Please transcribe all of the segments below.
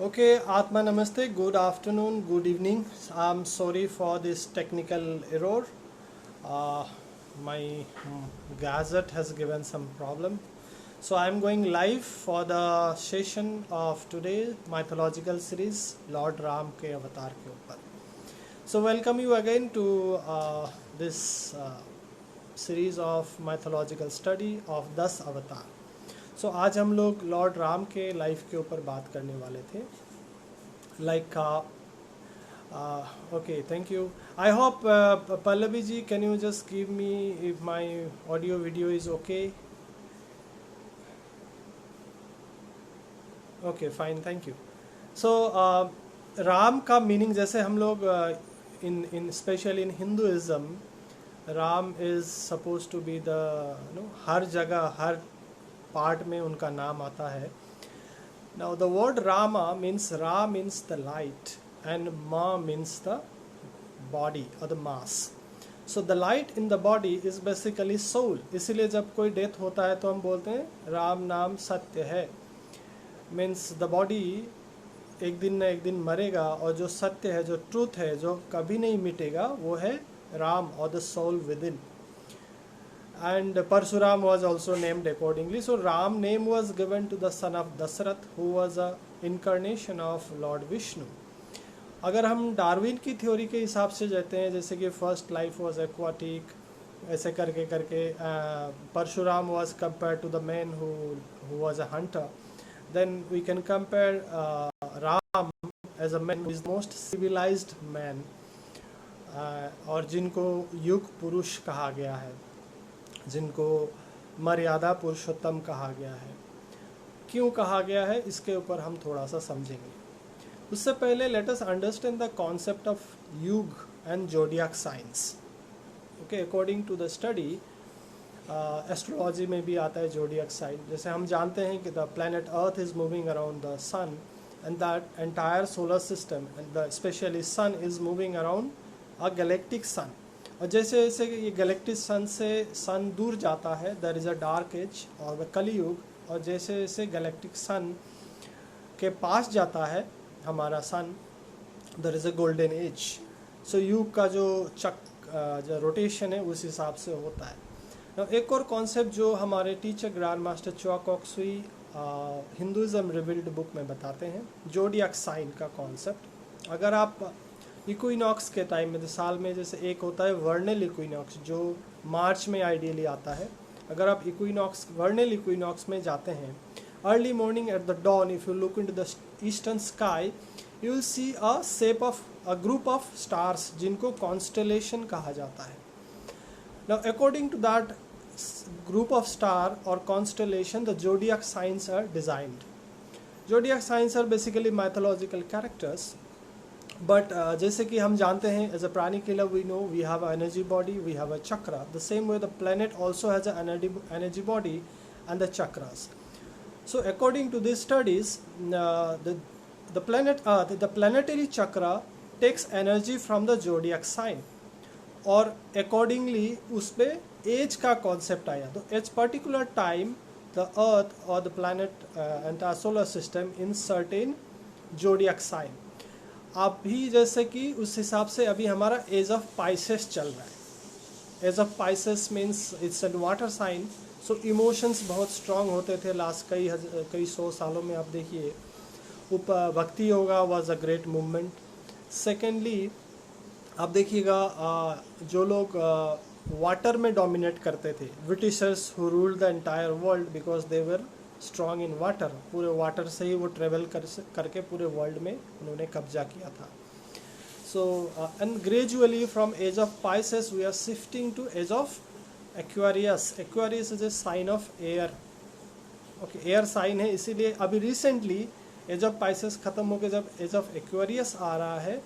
Okay, Atma Namaste, good afternoon, good evening. I'm sorry for this technical error. Uh, my gadget has given some problem. So I'm going live for the session of today, mythological series, Lord Ram के अवतार के ऊपर. So welcome you again to this series of mythological study of 10 अवतार. सो आज हम लोग Lord Ram के life के ऊपर बात करने वाले थे like okay thank you I hope Pallavi ji can you just give me if my audio video is okay okay fine thank you so Ram का मीनिंग जैसे हम लोग in special in Hinduism Ram is suppose to be the हर जगह हर part में उनका नाम आता है. Now the word Rama means Ra means the light and Ma means the body और the mass. So the light in the body is basically soul. इसीलिए जब कोई डेथ होता है तो हम बोलते हैं राम नाम सत्य है. मीन्स द बॉडी एक दिन न एक दिन मरेगा और जो सत्य है, जो ट्रूथ है, जो कभी नहीं मिटेगा, वो है राम और the soul within. And Parshuram was also named accordingly. So Ram name was given to the son of Dasrath, who was a incarnation of Lord Vishnu. अगर हम डार्विन की थ्योरी के हिसाब से जाते हैं, जैसे कि फर्स्ट लाइफ वाज एक्वाटिक, ऐसे करके करके Parshuram was compare to the man who was a hunter, then we can compare Ram as a man is most civilised man, और जिनको युग पुरुष कहा गया है, जिनको मर्यादा पुरुषोत्तम कहा गया है. क्यों कहा गया है इसके ऊपर हम थोड़ा सा समझेंगे. उससे पहले let us understand the concept of yuga and zodiac science. Okay, according to the study astrology में भी आता है जोडियाक साइन. जैसे हम जानते हैं कि the planet Earth is moving around the sun and that entire solar system and the specially sun is moving around a galactic sun. और जैसे जैसे ये गैलेक्टिक सन से सन दूर जाता है, there is a dark age और द कलियुग. और जैसे जैसे गैलेक्टिक सन के पास जाता है हमारा sun, there is a golden age. So yuga का जो जो रोटेशन है उस हिसाब से होता है. Now, एक और कॉन्सेप्ट जो हमारे टीचर ग्रैंड मास्टर चुआ कॉक्सुई हिंदुइज्म रिवील्ड बुक में बताते हैं, जोडियाक साइन का कॉन्सेप्ट. अगर आप इक्विनॉक्स के टाइम में, साल में जैसे एक होता है वर्नल इक्विनॉक्स जो मार्च में आइडियली आता है. अगर आप इक्विनॉक्स वर्नल इक्विनॉक्स में जाते हैं, early morning at the dawn, if you look into the eastern sky, you will see a shape of a group of stars जिनको कॉन्स्टेलेशन कहा जाता है. Now according to that group of star और constellation the zodiac signs are designed. Zodiac signs are basically mythological characters. But जैसे कि हम जानते हैं as a pranic healer we know we have energy body, we have अ चक्र. The same way the planet also has a energy body and the chakras. So according to this studies the planet earth, the planetary chakra takes energy from the zodiac sign. और accordingly उस पर age का concept आया. तो each particular time the earth और the planet entire solar system in certain zodiac sign. अभी जैसे कि उस हिसाब से अभी हमारा एज ऑफ पाइसेस चल रहा है. Age of Pisces means it's an water sign. So emotions बहुत स्ट्रांग होते थे लास्ट कई सौ सालों में. आप देखिए भक्ति yoga was a great movement. Secondly आप देखिएगा जो लोग वाटर में डोमिनेट करते थे, Britishers who ruled the entire world because they were strong in water. पूरे वाटर से ही वो ट्रेवल करके पूरे वर्ल्ड में उन्होंने कब्जा किया था. So and gradually from age of Pisces we are shifting to age of Aquarius. Aquarius is a sign of air. Okay, air sign है, इसीलिए अभी रिसेंटली एज ऑफ पाइसेस खत्म होकर जब एज ऑफ एक्वेरियस आ रहा है,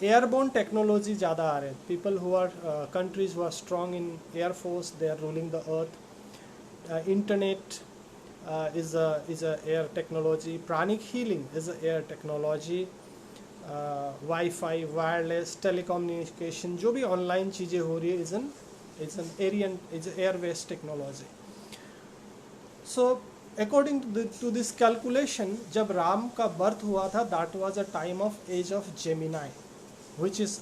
एयरबोर्न टेक्नोलॉजी ज़्यादा आ रहे हैं. People who are countries who are strong in air force, they are ruling the earth. Internet is a air technology. Pranic healing is a air technology. Wi-Fi, wireless, telecommunication, जो भी online चीज़ें हो रही है is an airways technology. So according to this calculation, जब राम का birth हुआ था, that was a time of age of Gemini, which is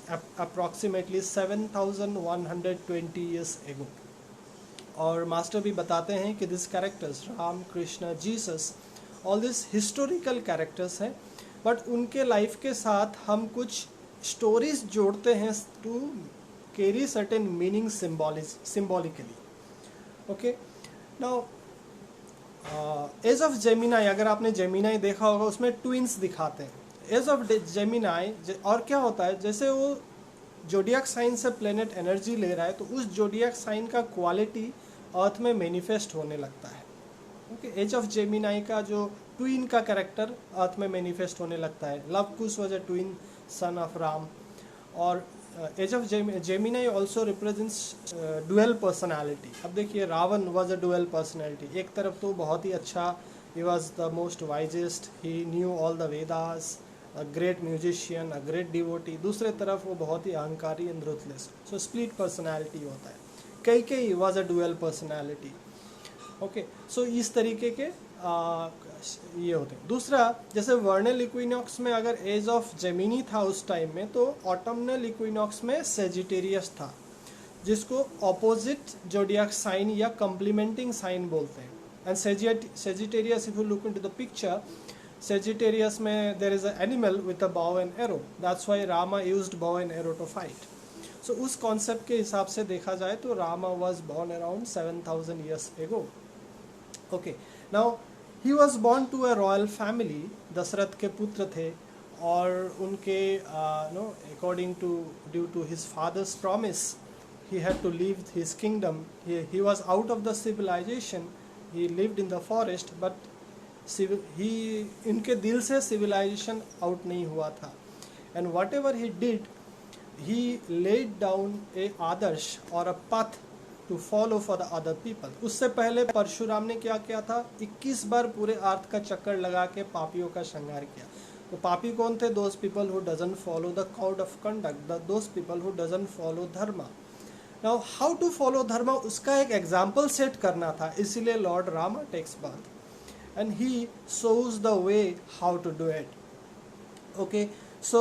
approximately 7,120 years ago. और मास्टर भी बताते हैं कि this characters, Ram, Krishna, Jesus, all this historical characters हैं, बट उनके लाइफ के साथ हम कुछ स्टोरीज जोड़ते हैं to carry certain meaning symbolically. Okay, now age of Gemini, अगर आपने जेमिनाई देखा होगा, उसमें ट्विंस दिखाते हैं. एज ऑफ जेमिनाई, और क्या होता है, जैसे वो जोडियक साइन से प्लेनेट एनर्जी ले रहा है, तो उस जोडियक साइन का क्वालिटी अर्थ में मैनिफेस्ट होने लगता है. ओके, एज ऑफ जेमिनाई का जो ट्विन का कैरेक्टर अर्थ में मैनिफेस्ट होने लगता है. Lav Kush was a twin son of Ram. और age of Gemini also represents dual personality. अब देखिए, Ravan was a dual personality. एक तरफ तो बहुत ही अच्छा, he was the most wisest, he knew all the Vedas, a great musician, a great devotee. दूसरे तरफ वो बहुत ही अहंकारी and ruthless. So split personality होता है. Kaikeyi was a dual personality. Okay, so इस तरीके के ये होते हैं. दूसरा, जैसे वर्नल इक्विनॉक्स में अगर एज ऑफ जेमिनी था उस टाइम में, तो ऑटमनल इक्विनॉक्स में सेजिटेरियस था, जिसको ऑपोजिट जोडियक साइन या कम्प्लीमेंटिंग साइन बोलते हैं. And Sagittarius, if you look into the picture, Sagittarius में there is an animal with a bow and arrow. That's why Rama used bow and arrow to fight. So उस concept के हिसाब से देखा जाए तो Rama was born around 7,000 years ago. Okay, now he was born to a royal family. Dasharath के पुत्र थे, और उनके according to due to his father's promise, he had to leave his kingdom. He was out of the civilization. He lived in the forest, but इनके दिल से civilisation out नहीं हुआ था. And whatever he did, he laid down a आदर्श और a पथ to follow for the other people. उससे पहले परशुराम ने क्या किया था, 21 बार पूरे अर्थ का चक्कर लगा के पापियों का संहार किया. तो पापी कौन थे? Those people who doesn't follow the code of conduct, those people who doesn't follow dharma. Now how to follow dharma, उसका एक एग्जाम्पल सेट करना था, इसीलिए lord Rama takes birth. And he shows the way how to do it. Okay, so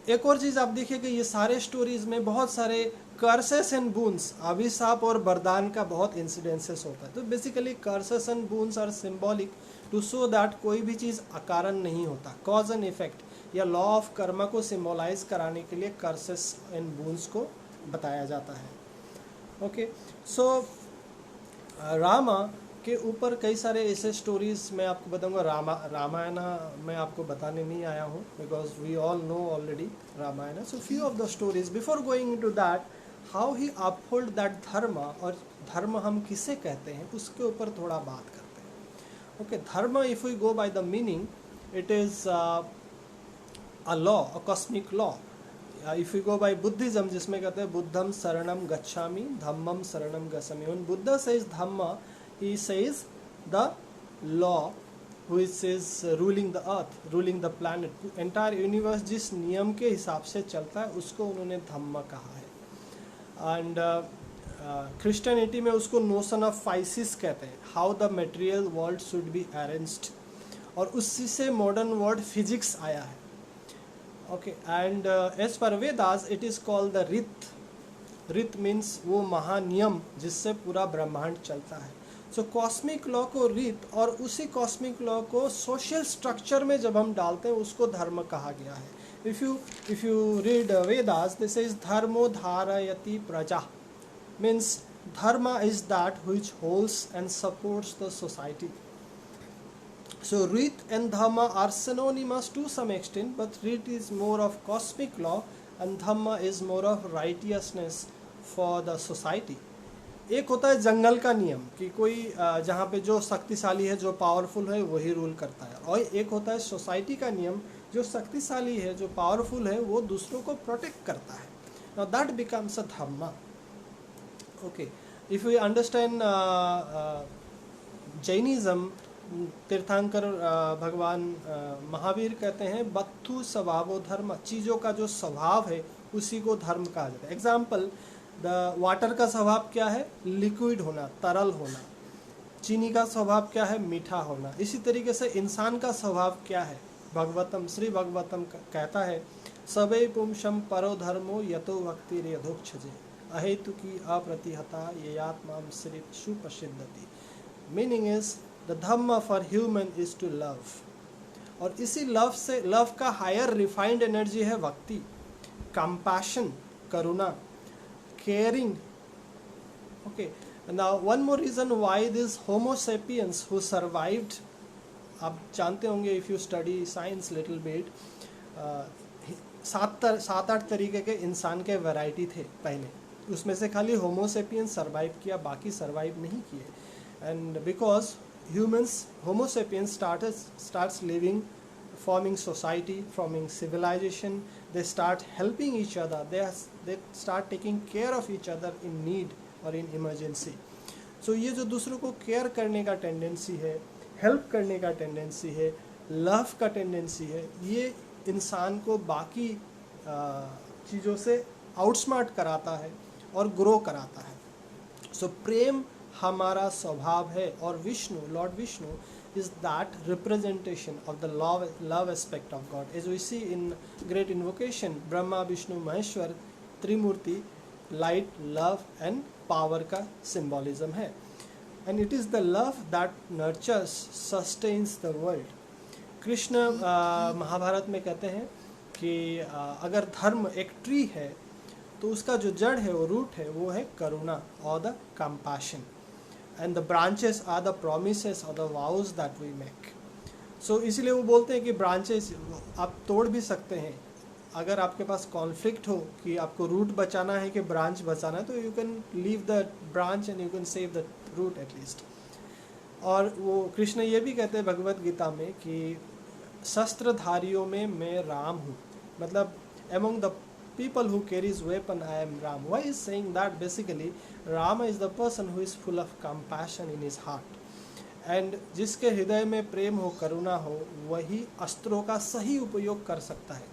एक और चीज़ आप देखिए कि ये सारे स्टोरीज में बहुत सारे कर्सेस एंड बून्स, अभिशाप और वरदान का बहुत इंसिडेंसेस होता है. तो basically curses and boons are symbolic to show that कोई भी चीज़ अकारण नहीं होता. कॉज एंड इफेक्ट या लॉ ऑफ कर्मा को सिम्बोलाइज कराने के लिए कर्सेस एंड बून्स को बताया जाता है. ओके, सो रामा के ऊपर कई सारे ऐसे स्टोरीज मैं आपको बताऊंगा. रामायण मैं आपको बताने नहीं आया हूँ, because we all know already Ramayana. So few of the stories before going into that, how he uphold that dharma, और धर्म हम किसे कहते हैं उसके ऊपर थोड़ा बात करते हैं. Okay, dharma, if we go by the meaning, it is a law, a cosmic law. If you go by Buddhism, जिसमें कहते हैं बुद्धम शरणम गच्छामि, धम्मम शरणम गच्छामि. When Buddha says dhamma, he says the law which is ruling the earth, ruling the planet, entire universe जिस नियम के हिसाब से चलता है उसको उन्होंने धम्म कहा है. एंड क्रिश्चियनिटी में उसको नोशन ऑफ फाइसिस कहते हैं, how the material world should be arranged, और उसी से मॉडर्न वर्ड फिजिक्स आया है. Okay, and as per Vedas it is called the rita. Rita means वो महानियम जिससे पूरा ब्रह्मांड चलता है. सो कॉस्मिक लॉ को रीत, और उसी कॉस्मिक लॉ को सोशल स्ट्रक्चर में जब हम डालते हैं उसको धर्म कहा गया है. If you read Vedas, this is धर्मो धारयति प्रजा, means dharma is that which holds and supports the society. So rita and dharma are synonymous to some extent, but rita is more of cosmic law and dharma is more of righteousness for the society. एक होता है जंगल का नियम कि कोई जहाँ पे जो शक्तिशाली है, जो पावरफुल है, वही रूल करता है, और एक होता है सोसाइटी का नियम, जो शक्तिशाली है, जो पावरफुल है, वो दूसरों को प्रोटेक्ट करता है. Now that becomes a Dhamma. Okay, if you understand Jainism, तीर्थंकर भगवान महावीर कहते हैं बत्थु स्वभावो धर्म, चीज़ों का जो स्वभाव है उसी को धर्म कहा जाता है. एग्जाम्पल, द वाटर का स्वभाव क्या है? लिक्विड होना, तरल होना. चीनी का स्वभाव क्या है? मीठा होना। इसी तरीके से इंसान का स्वभाव क्या है? भगवतम, श्री भगवतम कहता है, सबे पुंसम परो धर्मो यतो भक्ति यथोक्षजे अहेतु की अप्रतिहता ये आत्मा सुप्रसिद्धति। Meaning is the dharma for human is to love, और इसी लव से, लव का हायर रिफाइंड एनर्जी है भक्ति, compassion, Karuna, caring. Okay, now one more reason why these Homo sapiens who survived, आप जानते होंगे if you study science little bit, सात आठ तरीके के इंसान के वैरायटी थे पहले, उसमें से खाली होमो सेपियंस सर्वाइव किया, बाकी सर्वाइव नहीं किए. And because humans, homo sapiens starts living, forming society, forming civilization, they start helping each other, they start taking care of each other in need or in emergency. So ये जो दूसरों को care करने का tendency है, help करने का tendency है, लव का टेंडेंसी है, ये इंसान को बाकी चीज़ों से आउटस्मार्ट कराता है और ग्रो कराता है. सो प्रेम हमारा स्वभाव है, और Vishnu, Lord Vishnu is that representation of the love aspect of God. As we see in great invocation, Brahma, Vishnu, Maheshwar, Trimurti, light, love and power का symbolism है. And it is the love that nurtures, sustains the world. Krishna Mahabharata में कहते हैं कि अगर धर्म एक tree है तो उसका जो जड़ है, वो रूट है, वो है करुणा और the compassion. And the branches are the promises or the vows that we make. So इसलिए वो बोलते हैं कि branches आप तोड़ भी सकते हैं. अगर आपके पास कॉन्फ्लिक्ट हो कि आपको रूट बचाना है कि ब्रांच बचाना है, तो you can leave the branch and you can save the root at least. और वो कृष्ण ये भी कहते हैं भगवत गीता में कि शस्त्रधारियों में मैं राम हूँ. मतलब among the people who carries weapon I am Ram. Why is saying that? Basically Rama is the person who is full of compassion in his heart, and जिसके हृदय में प्रेम हो, करुणा हो, वही अस्त्रों का सही उपयोग कर सकता है,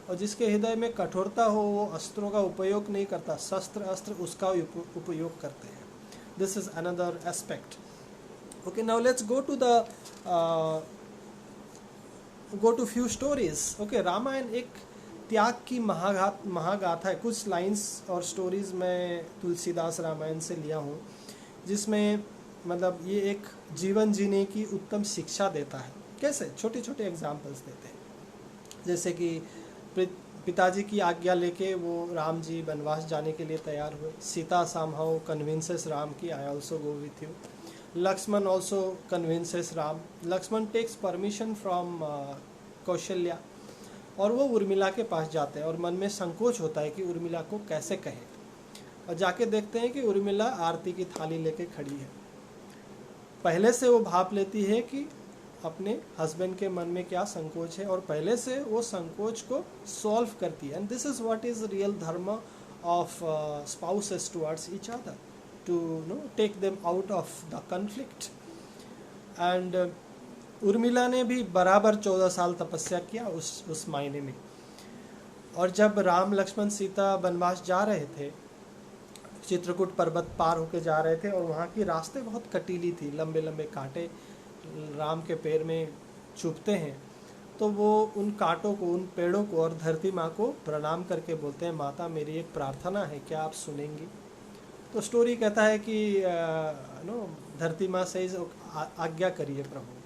और जिसके हृदय में कठोरता हो वो अस्त्रों का उपयोग नहीं करता, शस्त्र अस्त्र उसका उपयोग करते हैं. This is another aspect. Okay, now let's go to few stories. Okay, Ramayan एक त्याग की महागाथा है. कुछ लाइंस और स्टोरीज मैं तुलसीदास रामायण से लिया हूँ, जिसमें मतलब ये एक जीवन जीने की उत्तम शिक्षा देता है. कैसे? छोटे छोटे एग्जाम्पल्स देते हैं. जैसे कि पिताजी की आज्ञा लेके वो राम जी वनवास जाने के लिए तैयार हुए. सीता somehow convinces राम की I also go with you. Lakshman also convinces Ram. Lakshman takes permission from Kaushalya, और वो उर्मिला के पास जाते हैं, और मन में संकोच होता है कि उर्मिला को कैसे कहें, और जाके देखते हैं कि उर्मिला आरती की थाली लेके खड़ी है. पहले से वो भाप लेती है कि अपने हस्बैंड के मन में क्या संकोच है, और पहले से वो संकोच को सॉल्व करती है. And this is what is real dharma of spouses towards each other, to take them out of the conflict. And Urmila ने भी बराबर 14 साल तपस्या किया उस मायने में. और जब राम लक्ष्मण सीता वनवास जा रहे थे, चित्रकूट पर्वत पार होके जा रहे थे, और वहाँ की रास्ते बहुत कटीली थी, लंबे लंबे कांटे राम के पैर में चुभते हैं. तो वो उन कांटों को, उन पेड़ों को और धरती माँ को प्रणाम करके बोलते हैं, माता मेरी एक प्रार्थना है, क्या आप सुनेंगी? तो स्टोरी कहता है कि धरती माँ से आज्ञा करिए प्रभु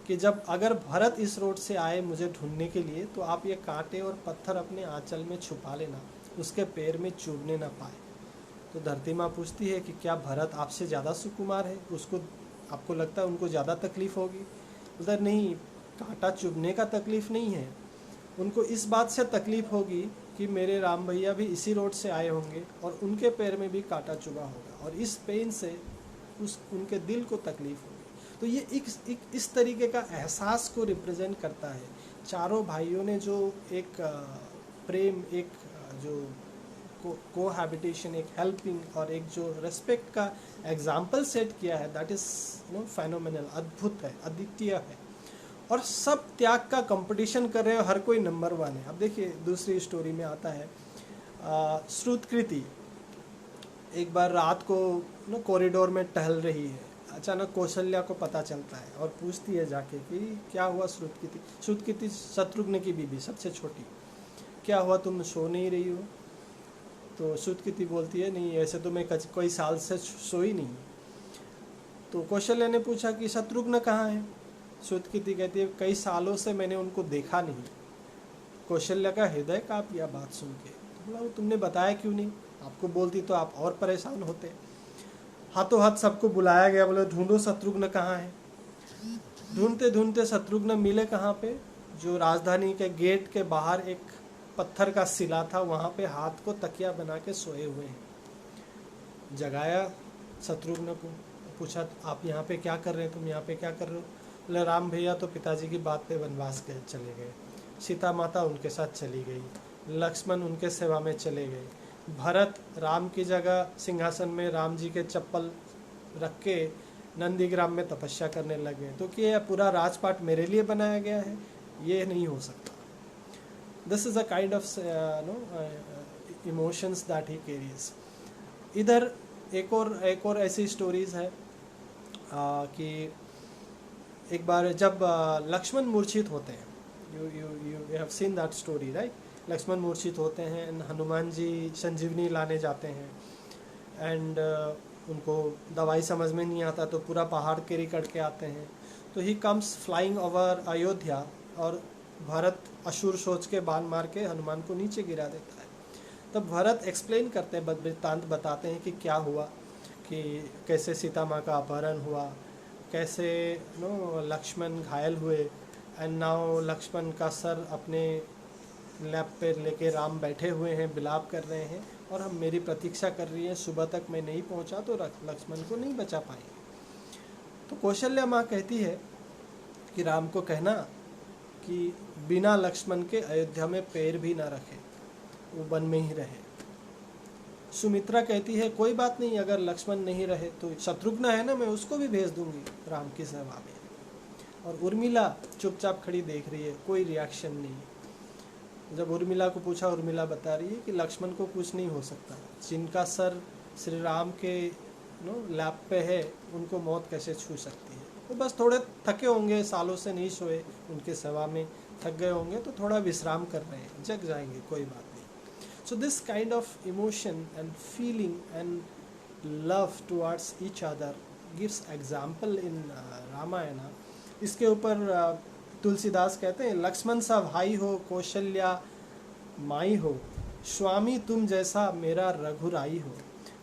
कि जब अगर भरत इस रोड से आए मुझे ढूंढने के लिए, तो आप ये कांटे और पत्थर अपने आंचल में छुपा लेना, उसके पैर में चुभने ना पाए. तो धरती माँ पूछती है कि क्या भरत आपसे ज़्यादा सुकुमार है, उसको आपको लगता है उनको ज़्यादा तकलीफ़ होगी? उधर नहीं, कांटा चुभने का तकलीफ़ नहीं है, उनको इस बात से तकलीफ़ होगी कि मेरे राम भैया भी इसी रोड से आए होंगे और उनके पैर में भी कांटा चुभा होगा, और इस पेन से उनके दिल को तकलीफ़ होगी. तो ये एक इस तरीके का एहसास को रिप्रेजेंट करता है. चारों भाइयों ने जो एक प्रेम, एक जो कोहैबिटेशन, एक हेल्पिंग और एक जो रेस्पेक्ट का एग्जाम्पल सेट किया है, दैट इज फेनोमेनल, अद्भुत है, अद्वितीय है. और सब त्याग का कंपटीशन कर रहे हो, हर कोई नंबर 1 है. अब देखिए दूसरी स्टोरी में आता है श्रुतकृति. एक बार रात को कॉरिडोर में टहल रही है, अचानक कौशल्या को पता चलता है और पूछती है जाके कि क्या हुआ श्रुतकीति। श्रुतकीति शत्रुघ्न की बीबी, सबसे छोटी, क्या हुआ, तुम सो नहीं रही हो? तो श्रुतकीति बोलती है नहीं, ऐसे तो मैं कोई साल से सोई नहीं। तो कौशल्या ने पूछा कि शत्रुघ्न कहाँ है? श्रुतकीति कहती है कई सालों से मैंने उनको देखा नहीं। कौशल्या का हृदय कांप गया बात सुन के। तो बोला तुमने बताया क्यों नहीं? आपको बोलती तो आप और परेशान होते। हाथों हाथ सबको बुलाया गया, बोले ढूंढो शत्रुघ्न कहाँ है। ढूंढते ढूंढते शत्रुघ्न मिले कहाँ पे? जो राजधानी के गेट के बाहर एक पत्थर का सिला था, वहाँ पे हाथ को तकिया बना के सोए हुए हैं। जगाया शत्रुघ्न को, पूछा आप यहाँ पे क्या कर रहे हैं, तुम यहाँ पे क्या कर रहे हो? बोले राम भैया तो पिताजी की बात पे वनवास गए चले गए, सीता माता उनके साथ चली गई, लक्ष्मण उनके सेवा में चले गए, भरत राम की जगह सिंहासन में राम जी के चप्पल रख के नंदीग्राम में तपस्या करने लगे। तो कि यह पूरा राजपाट मेरे लिए बनाया गया है, ये नहीं हो सकता। This is a kind of emotions that he carries. इधर एक और ऐसी स्टोरीज है कि एक बार जब लक्ष्मण मूर्छित होते हैं, you have seen that story right. Lakshman मूर्छित होते हैं, हनुमान जी संजीवनी लाने जाते हैं एंड उनको दवाई समझ में नहीं आता तो पूरा पहाड़ कैरी करके आते हैं। तो he comes flying over Ayodhya और भरत असुर सोच के बाण मार के हनुमान को नीचे गिरा देता है। तब भरत एक्सप्लेन करते हैं, वृत्तांत बताते हैं कि क्या हुआ, कि कैसे सीता माँ का अपहरण हुआ, कैसे लक्ष्मण घायल हुए एंड नाउ लक्ष्मण का सर अपने लैप पे लेके राम बैठे हुए हैं, बिलाप कर रहे हैं और हम मेरी प्रतीक्षा कर रही है, सुबह तक मैं नहीं पहुंचा तो लक्ष्मण को नहीं बचा पाई। तो कौशल्या माँ कहती है कि राम को कहना कि बिना लक्ष्मण के अयोध्या में पैर भी ना रखे, वो वन में ही रहे। सुमित्रा कहती है कोई बात नहीं, अगर लक्ष्मण नहीं रहे तो शत्रुघ्न है ना, मैं उसको भी भेज दूंगी राम की सेवा में। और उर्मिला चुपचाप खड़ी देख रही है, कोई रिएक्शन नहीं। जब उर्मिला को पूछा, उर्मिला बता रही है कि लक्ष्मण को कुछ नहीं हो सकता, जिनका सर श्री राम के लैप पे है उनको मौत कैसे छू सकती है। वो बस थोड़े थके होंगे, सालों से नहीं सोए, उनके सेवा में थक गए होंगे तो थोड़ा विश्राम कर रहे हैं, जग जाएंगे, कोई बात नहीं। So this kind of emotion and feeling and love towards each other gives example in Ramayana. इसके ऊपर तुलसीदास कहते हैं लक्ष्मण सा भाई हो, कौशल्या माई हो, स्वामी तुम जैसा मेरा रघुराई हो,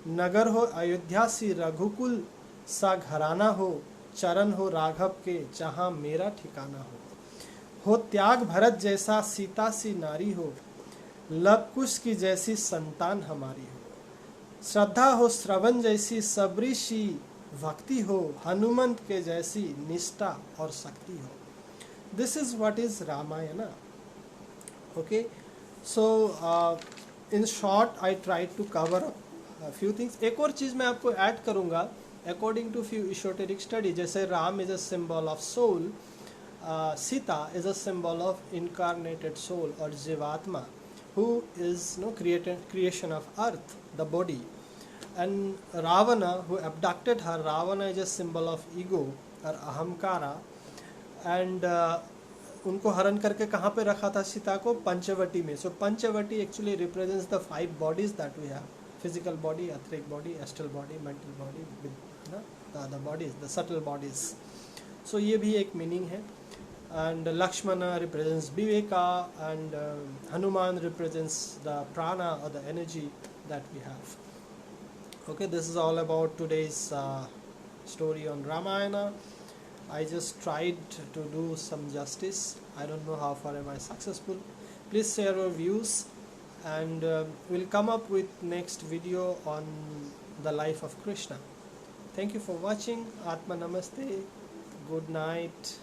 नगर हो अयोध्या सी रघुकुल सा घराना हो, चरण हो राघव के जहाँ मेरा ठिकाना हो त्याग भरत जैसा सीता सी नारी हो, लव कुश की जैसी संतान हमारी हो, श्रद्धा हो श्रवण जैसी सबरी सी भक्ति हो, हनुमंत के जैसी निष्ठा और शक्ति हो। This is what is Ramayana. Okay, so in short I try to cover up few things. एक और चीज़ मैं आपको ऐड करूँगा, according to few esoteric study, जैसे Ram is a symbol of soul, Sita is a symbol of incarnated soul और जीवात्मा, who is creation of earth, the body, and Ravana, who abducted her. Ravana is a symbol of ego or ahamkara, and उनको हरण करके कहाँ पे रखा था सीता को? पंचवटी में। So Panchavati actually represents the 5 bodies that we have: physical body, etheric body, astral body, mental body, the other bodies, the subtle bodies. So ये भी एक meaning है। And Lakshmana represents Viveka, and Hanuman represents the prana or the energy that we have. Okay, this is all about today's story on Ramayana. I just tried to do some justice. I don't know how far am I successful. Please share your views, and we'll come up with next video on the life of Krishna. Thank you for watching. Atma Namaste. Good night.